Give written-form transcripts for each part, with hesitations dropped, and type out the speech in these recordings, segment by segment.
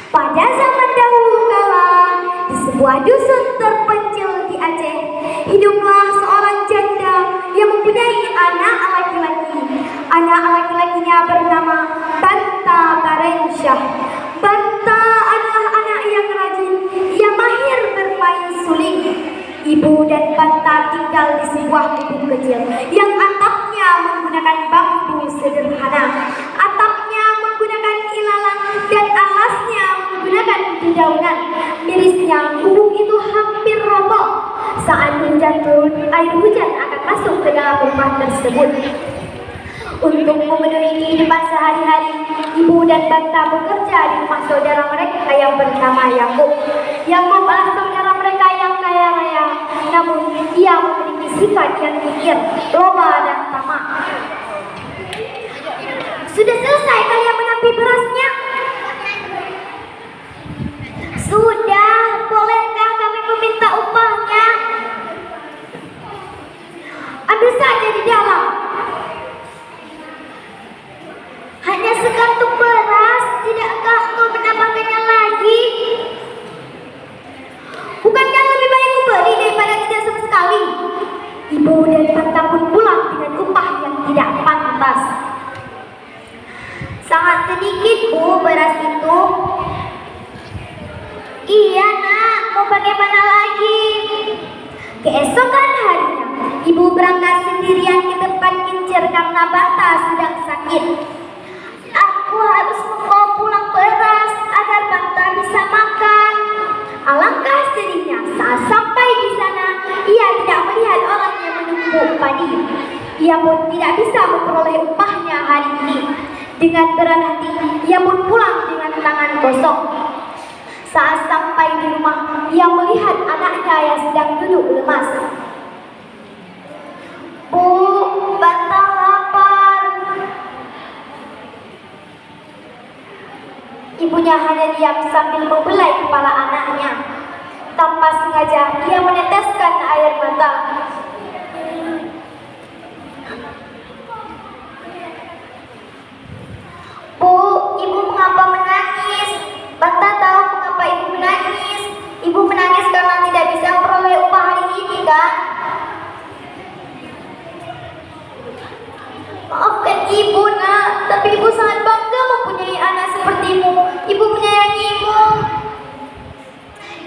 Pada zaman dahulu kala, di sebuah dusun terpencil di Aceh, hiduplah seorang janda yang mempunyai anak laki-laki. Anak laki-lakinya bernama Banta Barensyah. Banta adalah anak yang rajin, ia mahir bermain suling. Ibu dan Banta tinggal di sebuah gubuk kecil yang atapnya menggunakan bambu sederhana. Atapnya menggunakan ilalang dan alasnya menggunakan dedaunan. Mirisnya, gubuk itu hampir roboh. Saat hujan turun, air hujan akan masuk ke dalam rumah tersebut. Untuk memenuhi kehidupan sehari-hari, ibu dan Banta bekerja di rumah saudara mereka yang bernama Yakub. Yakub adalah saudara mereka yang kaya raya, namun ia memiliki sifat yang kikir, loba dan tamak. Sudah selesai kalian menapi berasnya? Sudah, bolehkah kami meminta upahnya? Ambil saja di dalam. Hanya sekantuk beras, tidakkah engkau menambahkannya lagi? Bukankah lebih baik kuberi daripada tidak sama sekali? Ibu dan Banta pun pulang dengan upah yang tidak pantas. Sangat sedikit, Bu, beras itu. Iya, Nak, mau bagaimana lagi? Keesokan harinya, ibu berangkat sendirian ke tempat kincir karena Banta sedang sakit. Aku harus membawa pulang beras agar Banta bisa makan. Alangkah sedihnya saat sampai di sana, ia tidak melihat orang yang menumpuk padi. Ia pun tidak bisa memperoleh upahnya hari ini. Dengan berat hati, ia pun pulang dengan tangan kosong. Saat sampai di rumah, ia melihat anaknya yang sedang duduk lemas. Bu, Banta lapar. Ibunya hanya diam sambil membelai kepala anaknya. Tanpa sengaja, ia meneteskan air mata. Bu, ibu mengapa menangis? Banta tahu mengapa ibu menangis. Ibu menangis karena tidak bisa memperoleh upah hari ini, kan? Maafkan ibu, Nak, tapi ibu sangat bangga mempunyai anak sepertimu. Ibu menyayangimu.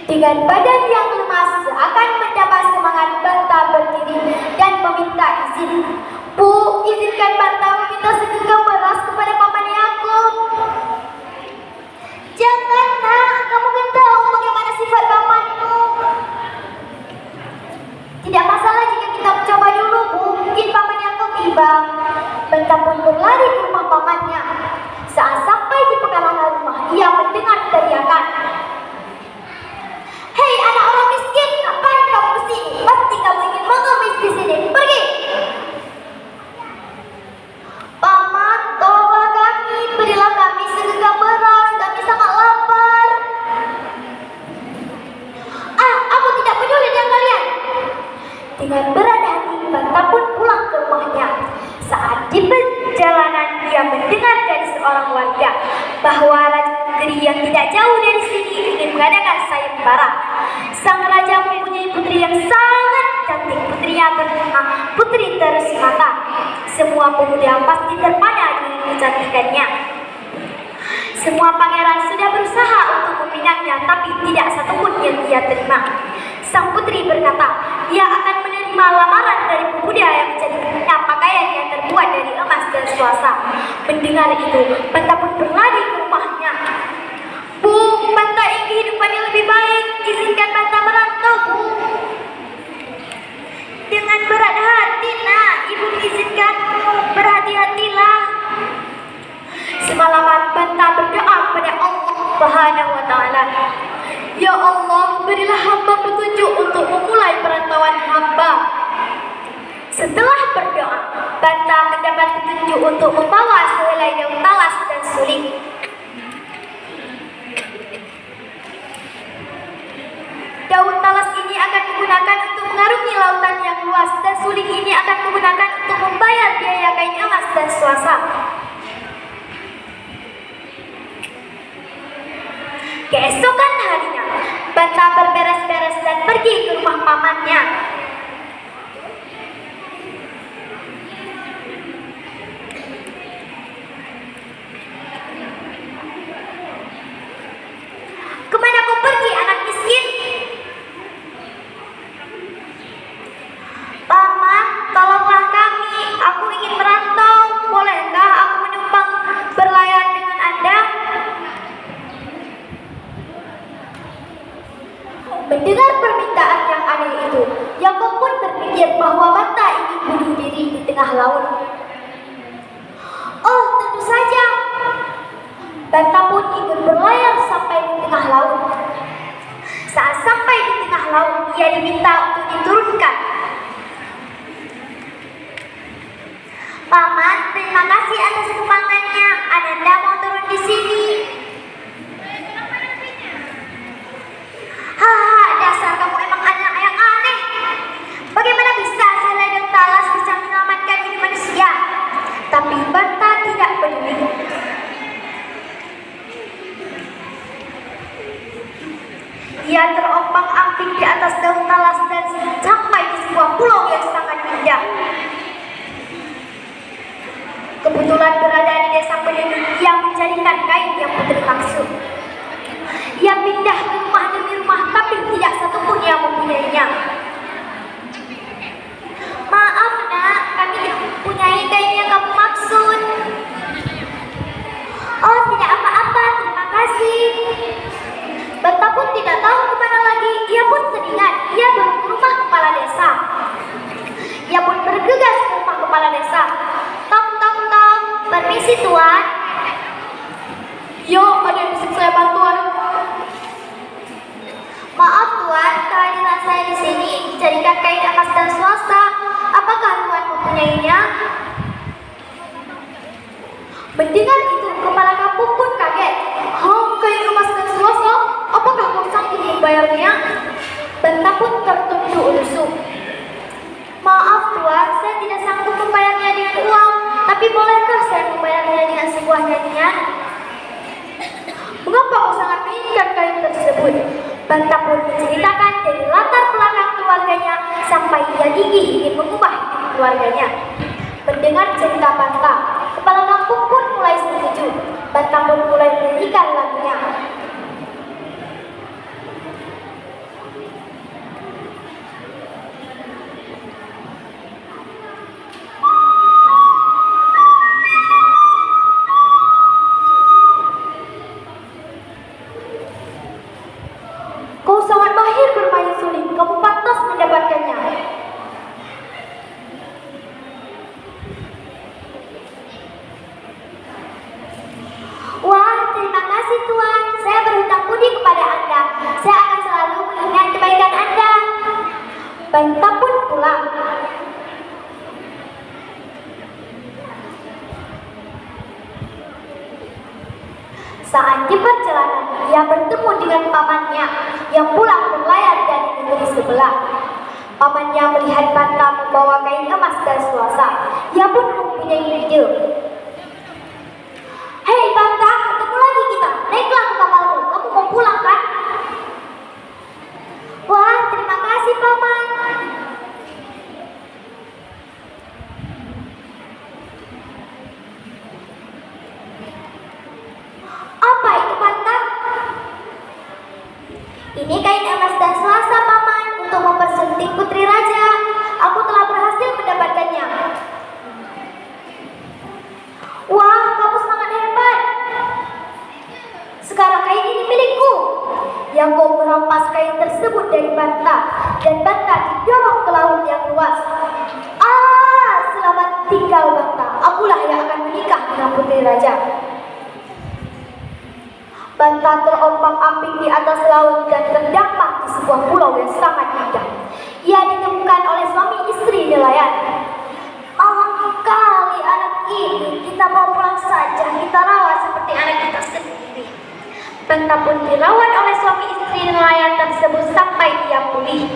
Dengan badan yang lemas seakan mendapat semangat, Banta berdiri dan meminta izin. Bu, izinkan Banta meminta segenggam beras kepada paman Yakub. Jangan, Nak, kamu kan tahu bagaimana sifat pamanmu. Tidak masalah jika kita mencoba dulu, Bu. Mungkin paman Yakub tiba. Banta pun berlari ke rumah pamannya. Saat sampai di pekarangan rumah, ia mendengar teriakan. Hei anak orang miskin, ngapain kamu kesini? Pasti kamu ingin mengemis di sini. Pergi! Paman, tolonglah kami, berilah kami segenggam beras, kami sangat lapar. Aku tidak peduli dengan kalian. Dengan berat hati, Banta pun pulang ke rumahnya. Saat di perjalanan, ia mendengar dari seorang warga bahwa Raja negeri yang tidak jauh dari sini ingin mengadakan sayembara. Sang raja mempunyai putri yang sangat cantik. Putrinya bernama Putri Tersimata. Semua pemuda pasti terpana dengan kecantikannya. Semua pangeran sudah berusaha untuk meminangnya, tapi tidak satupun yang ia terima. Sang putri berkata, ia akan menerima lamaran dari pemuda yang menjadikannya pakaian yang terbuat dari emas dan swasta. Mendengar itu, Banta pun berlari ke rumahnya. Bu, Banta ingin kehidupan yang lebih baik. Izinkan Banta merantau, Bu. Dengan berat hati, Nak, ibu mengizinkanmu. Berhati-hatilah. Semalaman Banta berdoa kepada Allah Subhanahu wa Ta'ala. Ya Allah, berilah hamba petunjuk untuk memulai perantauan hamba. Setelah berdoa, Banta mendapat petunjuk untuk membawa sehelai daun talas dan suling. Daun talas ini akan digunakan untuk mengarungi lautan yang luas, dan suling ini akan digunakan untuk membayar biaya kain emas dan swasta. Keesokan harinya, Banta berberes-beres dan pergi ke rumah pamannya. Kemana kau pergi, anak miskin? Paman, tolonglah kami. Aku ingin merantau. Bolehkah aku menumpang berlayar dengan Anda? Mendengar permintaan yang aneh itu, Yakob pun berpikir bahwa Banta ingin bunuh diri di tengah laut. Oh, tentu saja. Banta pun ikut berlayar sampai di tengah laut. Saat sampai di tengah laut, ia diminta untuk diturunkan. Paman, terima kasih atas sumbangannya. Ananda mau turun di sini. Haha, dasar kamu emang anak yang aneh. Bagaimana bisa seledong talas bisa menyelamatkan hidup manusia? Tapi Banta tidak peduli. Ia terompang-ambing di atas daun talas dan sampai di sebuah pulau yang sangat indah. Kebetulan berada di desa penduduk yang menjadikan kain yang putri maksud. Ia pindah ke rumah demi rumah, tapi tidak satupun yang mempunyainya. Maaf nak, kami tidak mempunyai kain yang kamu maksud. Oh, tidak apa-apa, terima kasih. Banta pun tidak tahu kemana lagi. Ia pun teringat, ia baru ke rumah kepala desa. Ia pun bergegas ke rumah kepala desa. Tok, tok, tok, permisi tuan. Yo, ada yang bisa saya bantuan? Maaf tuan, kehadiran saya di sini dijadikan kain emas dan swasta. Apakah tuan mempunyainya? Mendengar itu, kepala kampung pun kaget. Kain emas dan swasta? Apakah kau sanggup membayarnya? Banta pun tertunduk lesu. Maaf tuan, saya tidak sanggup membayarnya dengan uang. Tapi bolehkah saya membayarnya dengan sebuah nyanyian? Mengapa kau sangat menginginkan kain tersebut? Banta pun menceritakan dari latar belakang keluarganya sampai ia gigih ingin mengubah hidup keluarganya. Mendengar cerita Banta, kepala kampung pun mulai setuju. Banta pun mulai menyanyikan lagunya. Kau sangat mahir bermain suling, kamu pantas mendapatkannya. Wah, terima kasih tuan. Saya berhutang budi kepada Anda. Saya akan selalu mengingat kebaikan Anda. Banta pun pulang. Saat di perjalanan, ia bertemu dengan pamannya yang pulang berlayar dari negeri sebelah. Pamannya melihat Banta membawa kain emas dan swasta. Ia pun mempunyai ide. Hei Banta, ketemu lagi kita. Naiklah ke kapalku. Kamu mau pulang kan? Wah, terima kasih paman. Apa itu Banta? Ini kain emas dan swasta paman untuk mempersunting putri raja. Aku telah berhasil mendapatkannya. Wah, kamu sangat hebat. Sekarang kain ini milikku. Yakob merampas kain tersebut dari Banta dan Banta didorong ke laut yang luas. Selamat tinggal Banta. Akulah yang akan menikah dengan putri raja. Banta terompang-ambing di atas laut dan terdampar di sebuah pulau yang sangat indah. Ia ditemukan oleh suami istri nelayan. Alangkah kali anak ini, kita bawa pulang saja, kita rawat seperti anak kita sendiri. Banta pun dirawat oleh suami istri nelayan tersebut sampai ia pulih.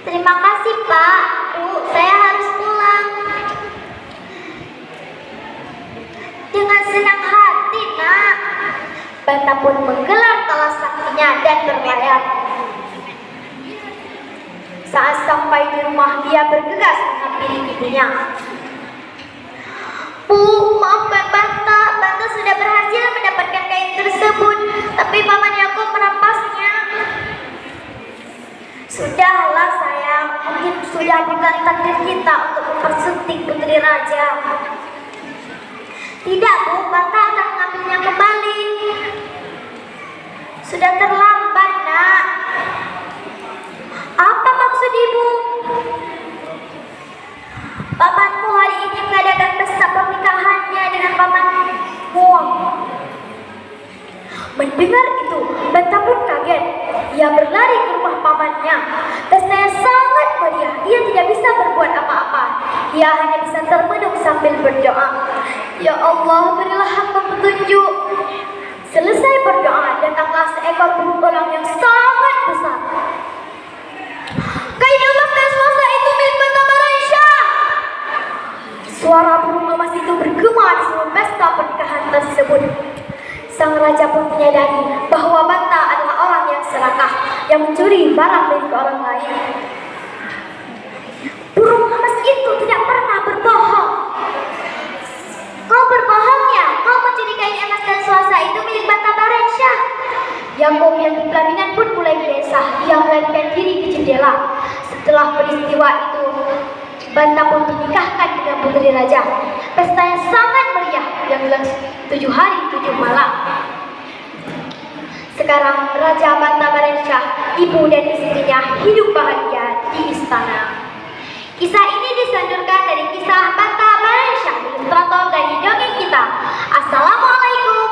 Terima kasih Pak, Bu, saya harus pulang. Dengan senang hati nak. Banta pun menggelar talas saktinya dan berlayar. Saat sampai di rumah, dia bergegas menghampiri ibunya. Bu, maafkan Banta. Banta sudah berhasil mendapatkan kain tersebut, tapi paman aku merampasnya. Sudahlah sayang, mungkin sudah bukan takdir kita untuk mempersunting putri raja. Tidak Bu, Banta akan mengambilnya kembali. Sudah terlambat nak. Apa maksud ibu? Pamanmu hari ini mengadakan pesta pernikahannya dengan pamanmu. Mendengar itu, Banta pun kaget. Ia berlari ke rumah pamannya. Pestanya sangat meriah. Ia tidak bisa berbuat apa-apa. Ia hanya bisa termenung sambil berdoa. Ya Allah, berilah hamba petunjuk. Selesai berdoa, datanglah seekor burung elang yang sangat besar. Kain emas dan swasta itu milik Banta Baransyah. Suara burung emas itu bergema di seluruh pesta pernikahan tersebut. Sang raja pun menyadari bahwa Banta adalah orang yang serakah, yang mencuri barang milik orang lain. Burung emas itu tidak pernah berbohong. Kau berbohong ya? Kau mencuri kain emas dan swasta itu milik Banta Baransyah. Yakub yang di pelaminan pun mulai gelisah. Ia melarikan diri ke jendela. Setelah peristiwa itu, Banta pun dinikahkan dengan putri raja. Pesta yang sangat meriah yang 7 hari 7 malam. Sekarang Raja Banta Baransyah, ibu dan istrinya hidup bahagia di istana. Kisah ini disandurkan dari kisah Banta Baransyah, ilustrator dari dongeng kita. Assalamualaikum.